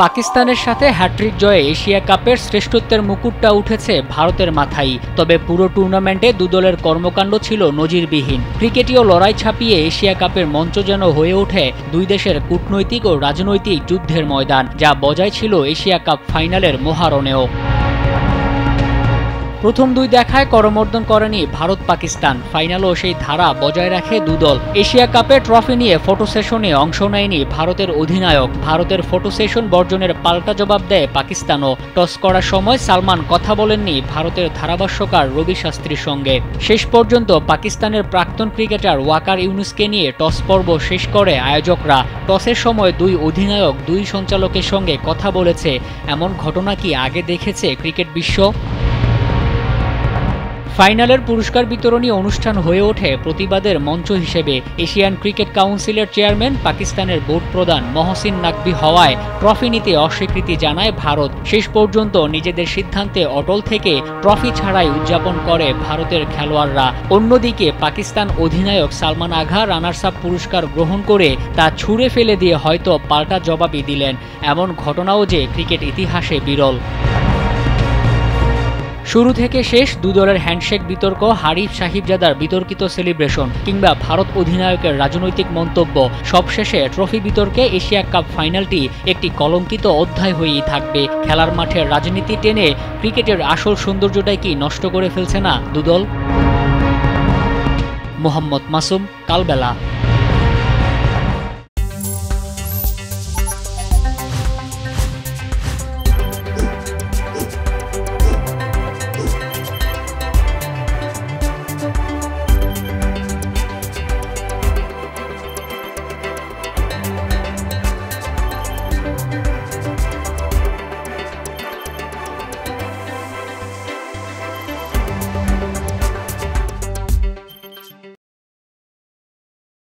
পাকিস্তানের সাথে হ্যাট্রিক জয়ে এশিয়া কাপের শ্রেষ্ঠত্বের মুকুটটা উঠেছে ভারতের মাথায়। তবে পুরো টুর্নামেন্টে দুদলের কর্মকাণ্ড ছিল নজিরবিহীন। ক্রিকেটীয় লড়াই ছাপিয়ে এশিয়া কাপের মঞ্চ যেন হয়ে ওঠে দুই দেশের কূটনৈতিক ও রাজনৈতিক যুদ্ধের ময়দান, যা বজায় ছিল এশিয়া কাপ ফাইনালের মহারণেও। প্রথম দুই দেখায় করমর্দন করেনি ভারত পাকিস্তান, ফাইনালও সেই ধারা বজায় রাখে দুদল। এশিয়া কাপে ট্রফি নিয়ে ফটো সেশনে অংশ নেয়নি ভারতের অধিনায়ক। ভারতের ফটো সেশন বর্জনের পাল্টা জবাব দেয় পাকিস্তানও। টস করার সময় সালমান কথা বলেননি ভারতের ধারাভাষ্যকার রবি শাস্ত্রীর সঙ্গে। শেষ পর্যন্ত পাকিস্তানের প্রাক্তন ক্রিকেটার ওয়াকার ইউনুসকে নিয়ে টস পর্ব শেষ করে আয়োজকরা। টসের সময় দুই অধিনায়ক দুই সঞ্চালকের সঙ্গে কথা বলেছে, এমন ঘটনা কি আগে দেখেছে ক্রিকেট বিশ্ব? ফাইনালের পুরস্কার বিতরণী অনুষ্ঠান হয়ে ওঠে প্রতিবাদের মঞ্চ হিসেবে। এশিয়ান ক্রিকেট কাউন্সিলের চেয়ারম্যান পাকিস্তানের বোর্ড প্রধান মহসিন নাকভি হওয়ায় ট্রফি নিতে অস্বীকৃতি জানায় ভারত। শেষ পর্যন্ত নিজেদের সিদ্ধান্তে অটল থেকে ট্রফি ছাড়াই উদযাপন করে ভারতের খেলোয়াড়রা। অন্যদিকে পাকিস্তান অধিনায়ক সালমান আগা রানার্স আপ পুরস্কার গ্রহণ করে তা ছুঁড়ে ফেলে দিয়ে হয়তো পাল্টা জবাবই দিলেন। এমন ঘটনাও যে ক্রিকেট ইতিহাসে বিরল। শুরু থেকে শেষ দুদলের হ্যান্ডশেক বিতর্ক, হারিফ সাহিবজাদার বিতর্কিত সেলিব্রেশন কিংবা ভারত অধিনায়কের রাজনৈতিক মন্তব্য, সবশেষে ট্রফি বিতর্কে এশিয়া কাপ ফাইনালটি একটি কলঙ্কিত অধ্যায় হয়েই থাকবে। খেলার মাঠের রাজনীতি টেনে ক্রিকেটের আসল সৌন্দর্যটাই কি নষ্ট করে ফেলছে না দুদল? মোহাম্মদ মাসুম, কালবেলা।